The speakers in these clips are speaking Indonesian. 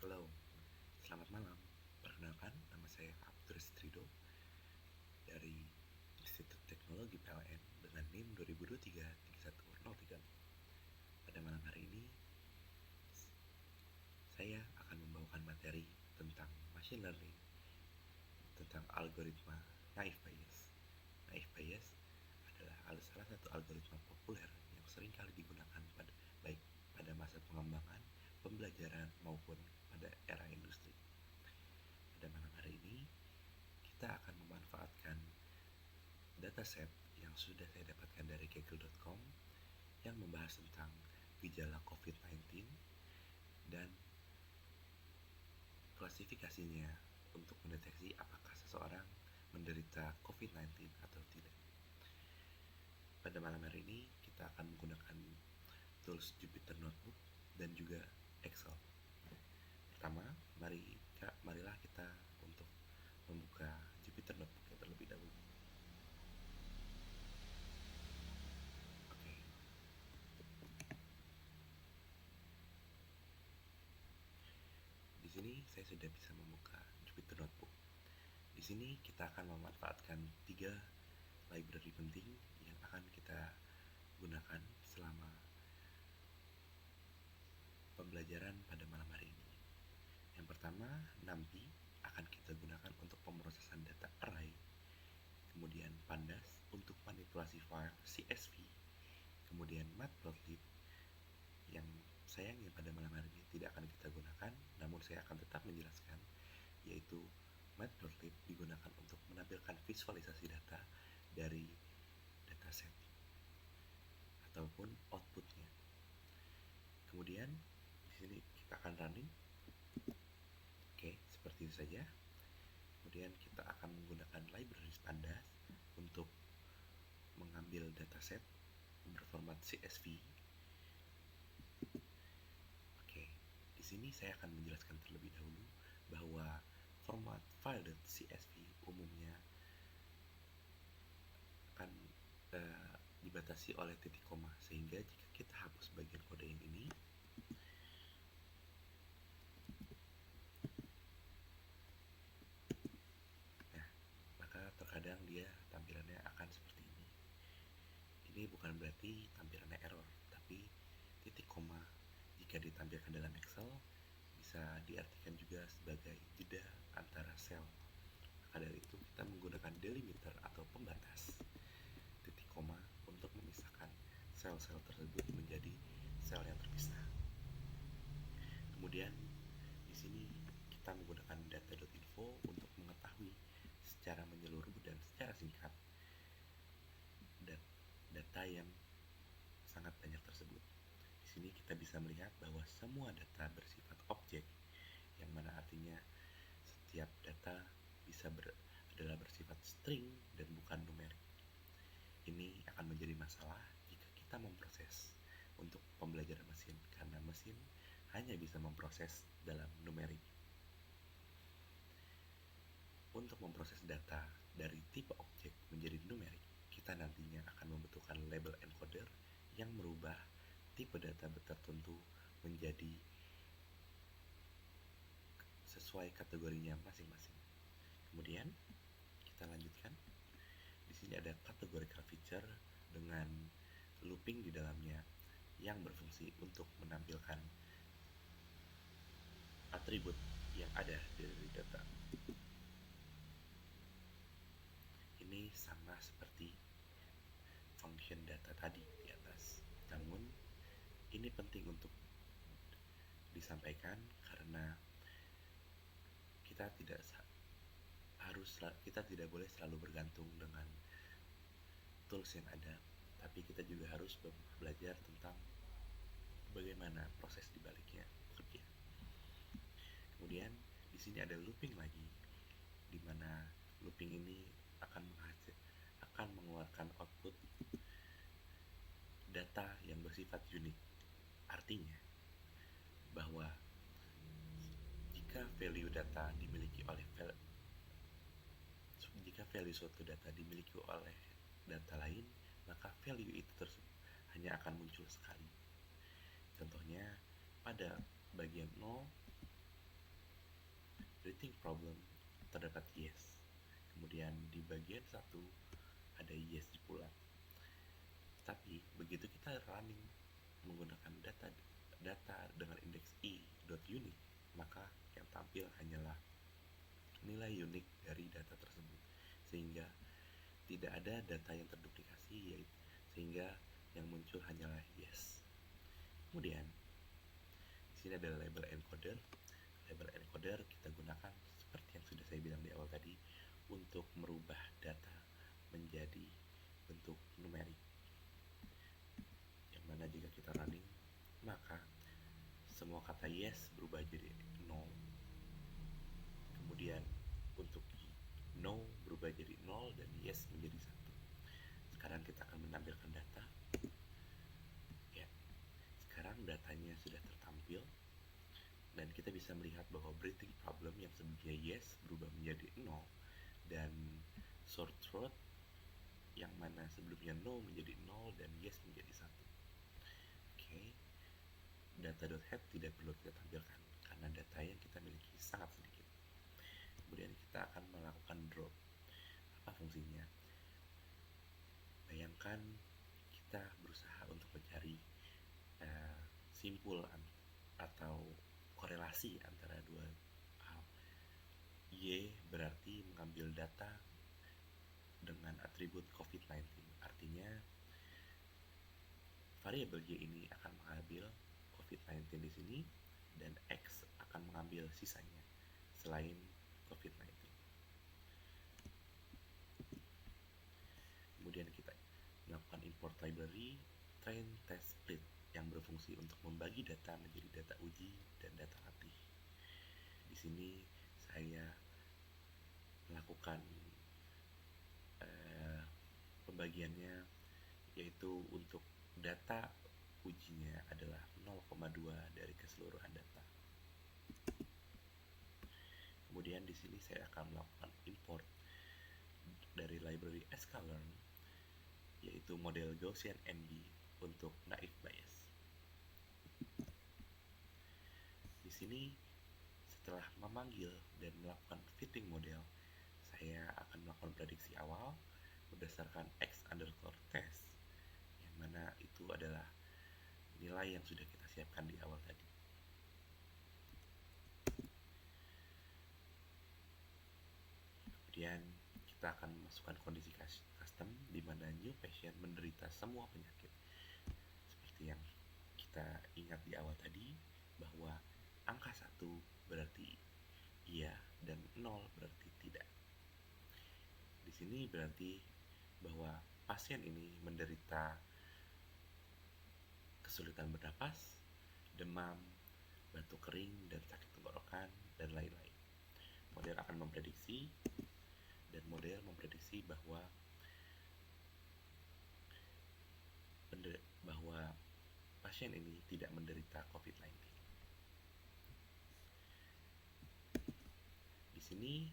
Halo, selamat malam. Perkenalkan, nama saya Abdur Strido dari Institut Teknologi PLN dengan NIM 2023-31034. Pada malam hari ini, saya akan membawakan materi tentang machine learning, tentang algoritma naive Bayes. Naive Bayes adalah salah satu algoritma populer yang sering kali digunakan baik pada masa pengembangan, pembelajaran, maupun pada era industri. Pada malam hari ini, kita akan memanfaatkan dataset yang sudah saya dapatkan dari Kaggle.com yang membahas tentang gejala COVID-19 dan klasifikasinya untuk mendeteksi apakah seseorang menderita COVID-19 atau tidak. Pada malam hari ini, kita akan menggunakan tools Jupyter Notebook dan juga Excel. Pertama, marilah kita untuk membuka Jupyter Notebook terlebih dahulu. Oke. Di sini saya sudah bisa membuka Jupyter Notebook. Di sini kita akan memanfaatkan 3 library penting yang akan kita gunakan selama pembelajaran pada malam hari ini. Yang pertama, NumPy akan kita gunakan untuk pemrosesan data array. Kemudian Pandas untuk manipulasi file CSV. Kemudian Matplotlib yang sayangnya pada malam hari ini tidak akan kita gunakan, namun saya akan tetap menjelaskan, yaitu Matplotlib digunakan untuk menampilkan visualisasi data dari dataset ataupun outputnya. Kemudian di sini kita akan running. Oke, seperti itu saja. Kemudian kita akan menggunakan library Pandas untuk mengambil dataset berformat CSV. Oke, di sini saya akan menjelaskan terlebih dahulu bahwa format file.csv umumnya akan dibatasi oleh titik koma, sehingga jika kita hapus bagian kode yang ini, maka terkadang dia tampilannya akan seperti ini. Ini bukan berarti tampilannya error, tapi titik koma jika ditampilkan dalam Excel bisa diartikan juga sebagai jeda antara sel. Maka dari itu kita menggunakan delimiter atau pembatas titik koma untuk memisahkan sel-sel tersebut menjadi sel yang terpisah. Kemudian di sini kita menggunakan data.info untuk mengetahui secara menyeluruh dan secara singkat data yang sangat banyak tersebut. Di sini kita bisa melihat bahwa semua data bersifat objek, yang mana artinya setiap data adalah bersifat string dan bukan numerik. Ini akan menjadi masalah jika kita memproses untuk pembelajaran mesin, karena mesin hanya bisa memproses dalam numerik. Untuk memproses data dari tipe objek menjadi numerik, kita nantinya akan membutuhkan label encoder yang merubah tipe data tertentu menjadi sesuai kategorinya masing-masing. Kemudian kita lanjutkan. Di sini ada categorical feature dengan looping di dalamnya yang berfungsi untuk menampilkan atribut yang ada dari data. Ini sama seperti function data tadi di atas. Namun ini penting untuk disampaikan karena kita tidak boleh selalu bergantung dengan tools yang ada, tapi kita juga harus belajar tentang bagaimana proses dibaliknya bekerja. Kemudian di sini ada looping lagi, di mana looping ini akan mengeluarkan output data yang bersifat unik. Artinya bahwa jika value suatu data dimiliki oleh data lain, maka value itu hanya akan muncul sekali. Contohnya pada bagian 0 breathing problem terdapat yes. Kemudian di bagian satu ada yes pula. Tapi begitu kita running menggunakan data dengan indeks i.unique, maka yang tampil hanyalah nilai unik dari data tersebut, sehingga tidak ada data yang terduplikasi, yaitu sehingga yang muncul hanyalah yes. Kemudian di sini ada label encoder. Label encoder kita gunakan seperti yang sudah saya bilang di awal tadi untuk merubah data menjadi bentuk numerik. Yang mana jika kita running, maka semua kata yes berubah jadi 0. Kemudian untuk no berubah jadi 0 dan yes menjadi 1. Sekarang kita akan menampilkan data. Ya, sekarang datanya sudah tertampil dan kita bisa melihat bahwa breathing problem yang sebelumnya yes berubah menjadi 0 dan sore throat yang mana sebelumnya no menjadi 0 dan yes menjadi 1. Oke. Data.head tidak perlu kita tampilkan karena data yang kita miliki sangat sedikit. Kemudian kita akan melakukan drop. Apa fungsinya? Bayangkan kita berusaha untuk mencari simpulan atau korelasi antara dua hal. Y berarti mengambil data dengan atribut COVID-19. Artinya variabel Y ini akan mengambil COVID-19 di sini dan X akan mengambil sisanya selain COVID-19. Kemudian kita melakukan import library train test split yang berfungsi untuk membagi data menjadi data uji dan data latih. Di sini saya melakukan pembagiannya, yaitu untuk data ujinya adalah 0,2 dari keseluruhan data. Kemudian di sini saya akan melakukan import dari library sklearn, yaitu model Gaussian NB untuk naive Bayes. Di sini setelah memanggil dan melakukan fitting model, saya akan melakukan prediksi awal berdasarkan x_test, yang mana itu adalah nilai yang sudah kita siapkan di awal tadi. Kemudian kita akan memasukkan kondisi custom di mana new patient menderita semua penyakit. Seperti yang kita ingat di awal tadi, bahwa angka 1 berarti iya dan 0 berarti tidak. Di sini berarti bahwa pasien ini menderita kesulitan bernapas, demam, batuk kering, dan sakit tenggorokan, dan lain-lain. Model akan memprediksi, dan model memprediksi bahwa pasien ini tidak menderita COVID-19. Di sini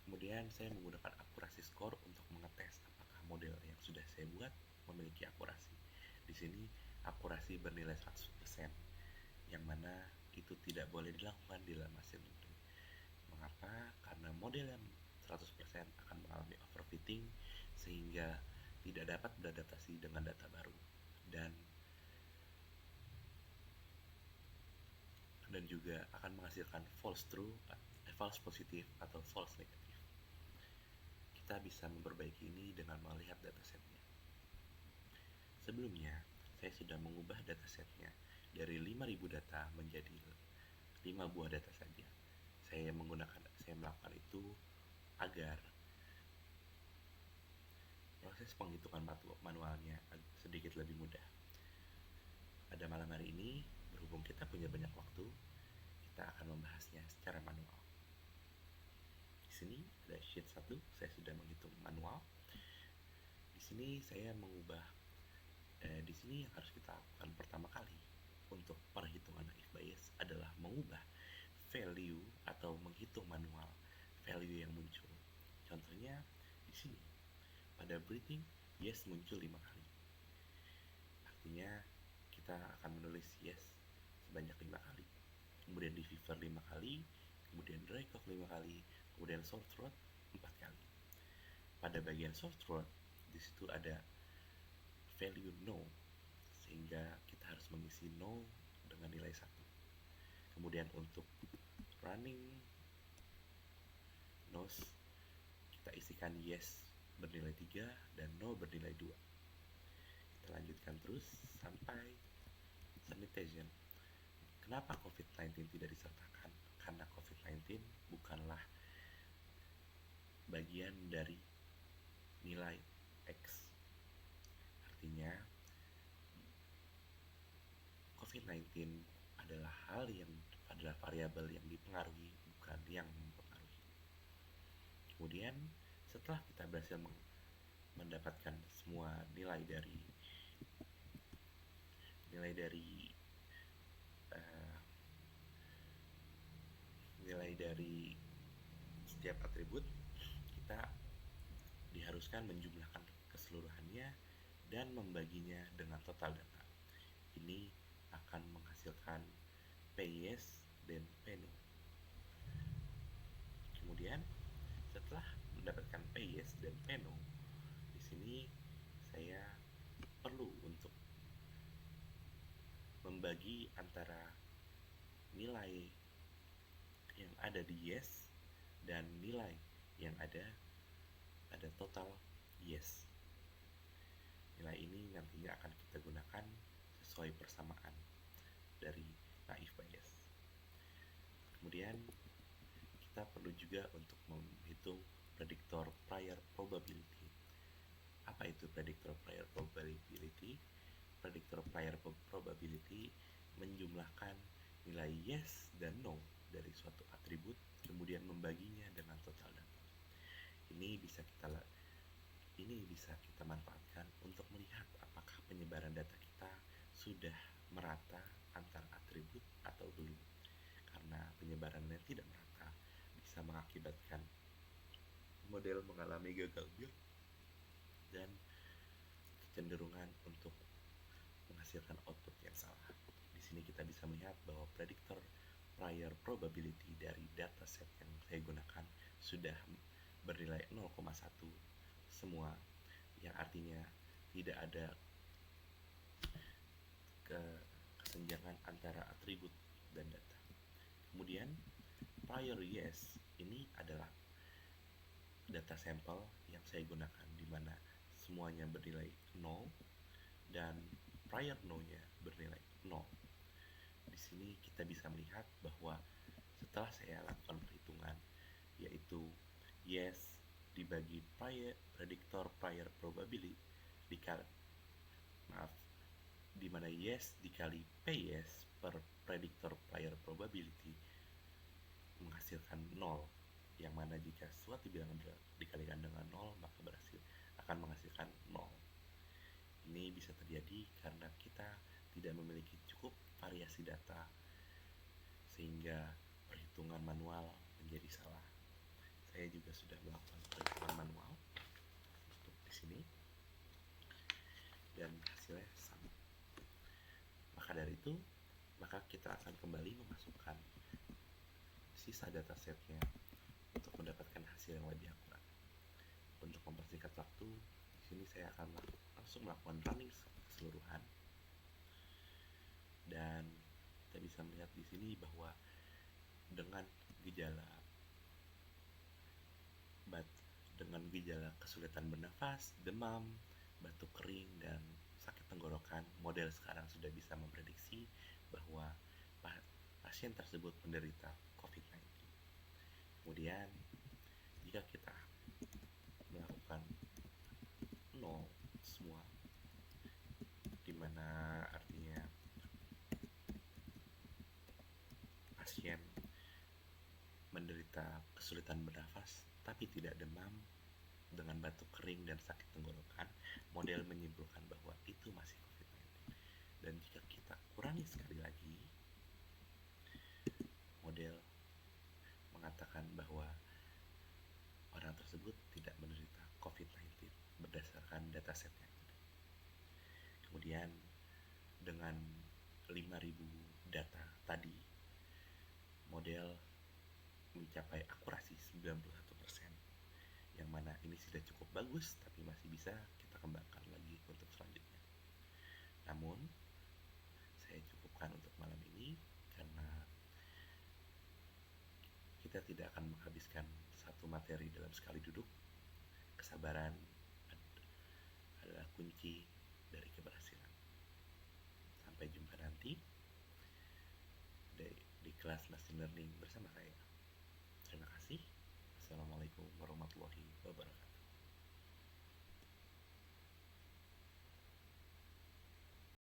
kemudian saya menggunakan akurasi score untuk mengetes apakah model yang sudah saya buat memiliki akurasi. Di sini akurasi bernilai 100%, yang mana itu tidak boleh dilakukan di dalam machine learning. Mengapa? Karena model yang 100% akan mengalami overfitting sehingga tidak dapat beradaptasi dengan data baru dan juga akan menghasilkan false positif atau false negatif. Kita bisa memperbaiki ini dengan melihat datasetnya. Sebelumnya, saya sudah mengubah datasetnya dari 5.000 data menjadi 5 buah data saja. Saya melakukan itu agar proses penghitungan manualnya sedikit lebih mudah. Pada malam hari ini, berhubung kita punya banyak waktu, kita akan membahasnya secara manual. Di sini ada sheet 1, saya sudah menghitung manual. Di sini saya mengubah di sini yang harus kita lakukan pertama kali untuk perhitungan naive Bayes adalah mengubah value atau menghitung manual value yang muncul. Contohnya di sini pada breathing yes muncul 5 kali. Artinya kita akan menulis yes sebanyak 5 kali. Kemudian di fever 5 kali, kemudian dry cough 5 kali, kemudian sore throat 4 kali. Pada bagian sore throat, di situ ada value no, sehingga kita harus mengisi no dengan nilai 1. Kemudian untuk running nose, kita isikan yes bernilai 3 dan no bernilai 2. Kita lanjutkan terus sampai sanitation. Kenapa COVID-19 tidak disertakan? Karena COVID-19 bukanlah bagian dari nilai X. Artinya, COVID-19 adalah variabel yang dipengaruhi, bukan yang mempengaruhi. Kemudian, setelah kita berhasil mendapatkan semua nilai dari setiap atribut, kita diharuskan menjumlahkan keseluruhannya dan membaginya dengan total data. Ini akan menghasilkan PYes dan PNO. Kemudian setelah mendapatkan PYes dan PNO, di sini saya perlu untuk membagi antara nilai yang ada di yes dan nilai yang ada pada total yes. Nilai ini nantinya akan kita gunakan sesuai persamaan dari naive Bayes. Kemudian kita perlu juga untuk menghitung predictor prior probability. Apa itu predictor prior probability? Predictor prior probability menjumlahkan nilai yes dan no dari suatu atribut, kemudian membaginya dengan total data. Ini bisa kita manfaatkan untuk melihat apakah penyebaran data kita sudah merata antar atribut atau belum. Karena penyebaran yang tidak merata bisa mengakibatkan model mengalami gagal build dan kecenderungan untuk menghasilkan output yang salah. Di sini kita bisa melihat bahwa predictor prior probability dari dataset yang saya gunakan sudah bernilai 0,1 semua, yang artinya tidak ada kesenjangan antara atribut dan data. Kemudian prior yes ini adalah data sampel yang saya gunakan, di mana semuanya bernilai 0 dan prior no-nya bernilai 0. Di sini kita bisa melihat bahwa setelah saya lakukan perhitungan, yaitu yes dibagi predictor prior probability di mana yes dikali PYes per predictor prior probability menghasilkan 0, yang mana jika suatu bilangan dikalikan dengan 0 maka akan menghasilkan 0. Ini bisa terjadi karena kita tidak memiliki cukup variasi data sehingga perhitungan manual menjadi salah. Saya juga sudah melakukan perhitungan manual untuk di sini dan hasilnya sama. Maka dari itu, kita akan kembali memasukkan sisa datasetnya untuk mendapatkan hasil yang lebih akurat. Untuk mempersingkat waktu, di sini saya akan langsung melakukan running keseluruhan, dan kita bisa melihat di sini bahwa dengan gejala kesulitan bernafas, demam, batuk kering, dan sakit tenggorokan, model sekarang sudah bisa memprediksi bahwa pasien tersebut menderita COVID-19. Kemudian, jika kita melakukan 0 semua, dimana artinya pasien menderita kesulitan bernafas tapi tidak demam, dengan batuk kering dan sakit tenggorokan, model menyimpulkan bahwa itu masih COVID-19. Dan jika kita kurangi sekali lagi, model mengatakan bahwa orang tersebut tidak menderita COVID-19 berdasarkan datasetnya. Kemudian dengan 5.000 data tadi, model mencapai akurasi 91%, yang mana ini sudah cukup bagus, tapi masih bisa kita kembangkan lagi untuk selanjutnya. Namun, saya cukupkan untuk malam ini karena kita tidak akan menghabiskan satu materi dalam sekali duduk. Kesabaran adalah kunci dari keberhasilan. Sampai jumpa nanti di kelas machine learning bersama saya. Terima kasih. Assalamualaikum warahmatullahi wabarakatuh.